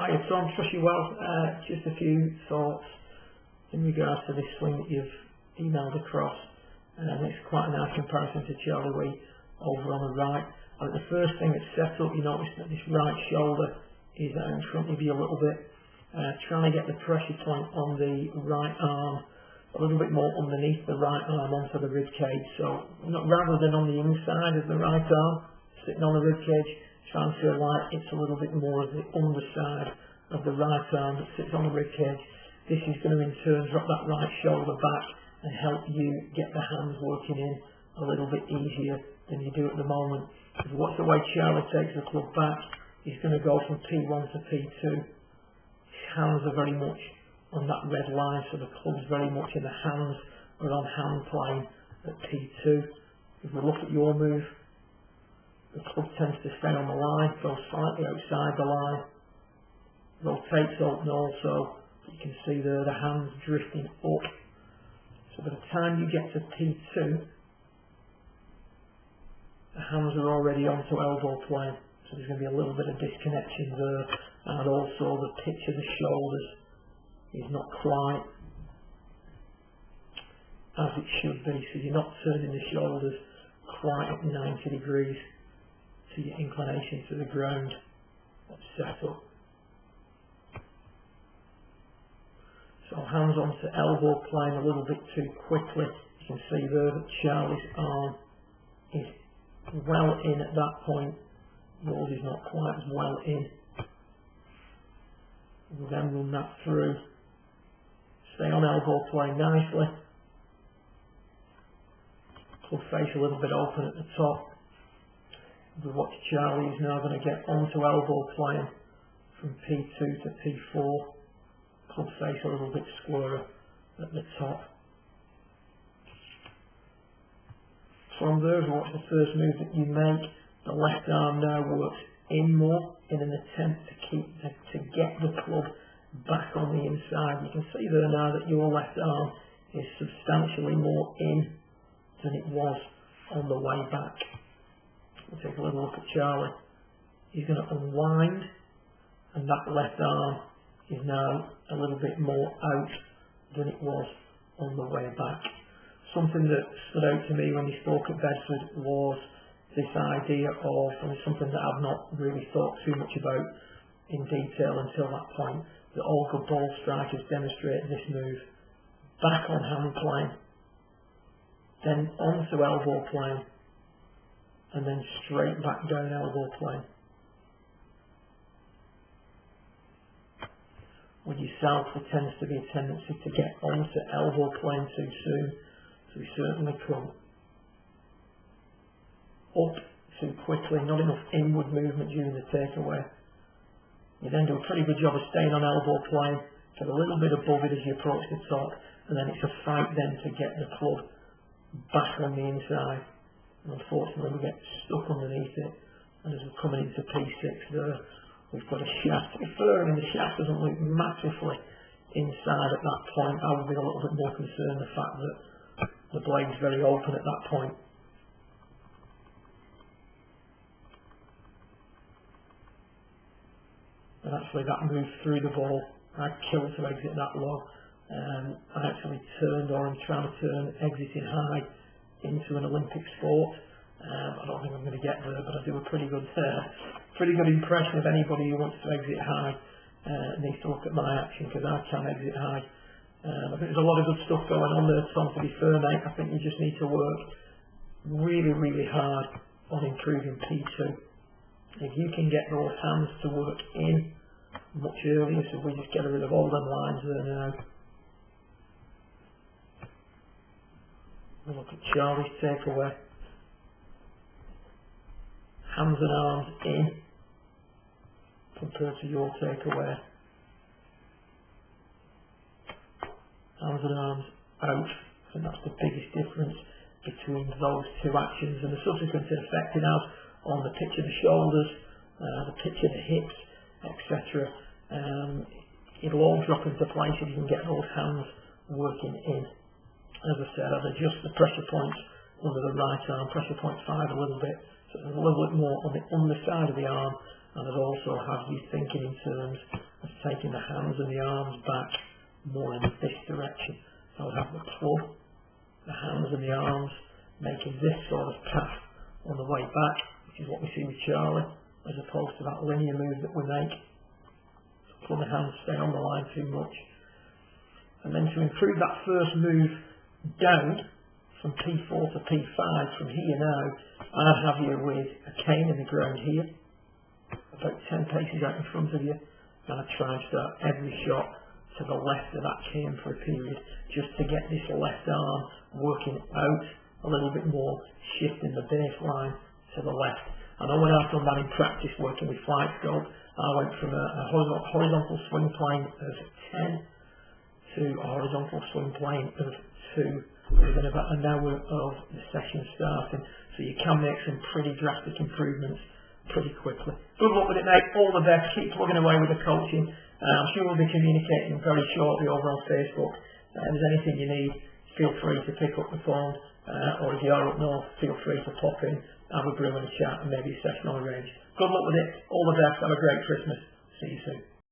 Hiya Tom, trust you well. Just a few thoughts in regards to this swing that you've emailed across. It's quite a nice comparison to Charlie Wee over on the right. I think the first thing that's set up, you notice that this right shoulder is in front of you a little bit. Trying to get the pressure point on the right arm a little bit more underneath the right arm onto the rib cage. So rather than on the inside of the right arm, sitting on the rib cage, try and feel like it's a little bit more of the underside of the right arm that sits on the rib cage. This is going to in turn drop that right shoulder back and help you get the hands working in a little bit easier than you do at the moment. Because watch the way Charlie takes the club back. He's going to go from P1 to P2. His hands are very much on that red line, so the club's very much in the hands or on hand plane at P2. If we look at your move, the club tends to stay on the line, goes slightly outside the line, rotates open also. You can see there the hands drifting up. So by the time you get to P2, the hands are already onto elbow plane. So there's going to be a little bit of disconnection there, and also the pitch of the shoulders is not quite as it should be. So you're not turning the shoulders quite at 90 degrees. To your inclination to the ground. That's set up. So hands onto elbow plane a little bit too quickly. You can see there that Charlie's arm is well in at that point. Yours is not quite as well in. We'll then run that through. Stay on elbow plane nicely. Club face a little bit open at the top. We watch Charlie is now going to get onto elbow plane from P2 to P4. Club face a little bit squarer at the top. From there, watch the first move that you make. The left arm now works in more in an attempt to get the club back on the inside. You can see there now that your left arm is substantially more in than it was on the way back. We'll take a little look at Charlie. He's going to unwind, and that left arm is now a little bit more out than it was on the way back. Something that stood out to me when he spoke at Bedford was this idea of, and it's something that I've not really thought too much about in detail until that point, that all good ball strikers demonstrate this move. Back on hand plane, then onto elbow plane, and then straight back down elbow plane. With yourself, there tends to be a tendency to get onto elbow plane too soon, so we certainly come up too quickly, not enough inward movement during the takeaway. You then do a pretty good job of staying on elbow plane, get a little bit above it as you approach the top, and then it's a fight then to get the club back on the inside. And unfortunately we get stuck underneath it, and as we're coming into P6 there, we've got a shaft. To be fair, I mean, the shaft doesn't look massively inside at that point. I would be a little bit more concerned the fact that the blade's very open at that point. And actually that move through the ball, I'd kill to exit that low. I actually turned, or I'm trying to turn exiting high into an Olympic sport. I don't think I'm going to get there, but I do a pretty good impression of anybody who wants to exit high. Needs to look at my action, because I can exit high. I think there's a lot of good stuff going on there, Tom, to be fair, mate. I think you just need to work really, really hard on improving P2. If you can get those hands to work in much earlier, so we just get rid of all them lines there now. We'll look at Charlie's takeaway. Hands and arms in compared to your takeaway. Hands and arms out. And that's the biggest difference between those two actions, and the subsequent effect it has on the pitch of the shoulders, the pitch of the hips, etc. It'll all drop into place if you can get those hands working in. As I said, I'd adjust the pressure points under the right arm, pressure point 5 a little bit, so there's a little bit more on the underside of the arm, and I'd also have you thinking in terms taking the hands and the arms back more in this direction. So I'll have the club, the hands and the arms making this sort of path on the way back, which is what we see with Charlie, as opposed to that linear move that we make. So club and hands stay on the line too much. And then to improve that first move down from P4 to P5 from here now, I'd have you with a cane in the ground here, about 10 paces out in front of you, and I'd try and start every shot to the left of that cane for a period, just to get this left arm working out a little bit more, shifting the baseline to the left. I know when I've done that in practice working with flight scope, I went from a horizontal swing plane of 10 to a horizontal swing plane of 2 within about an hour of the session starting. So you can make some pretty drastic improvements pretty quickly. Good luck with it, mate. All the best. Keep plugging away with the coaching. I'm sure we'll be communicating very shortly over on Facebook. If there's anything you need, feel free to pick up the phone, or if you are up north, feel free to pop in, have a brew and a chat, and maybe a session on arranged. Good luck with it. All the best. Have a great Christmas. See you soon.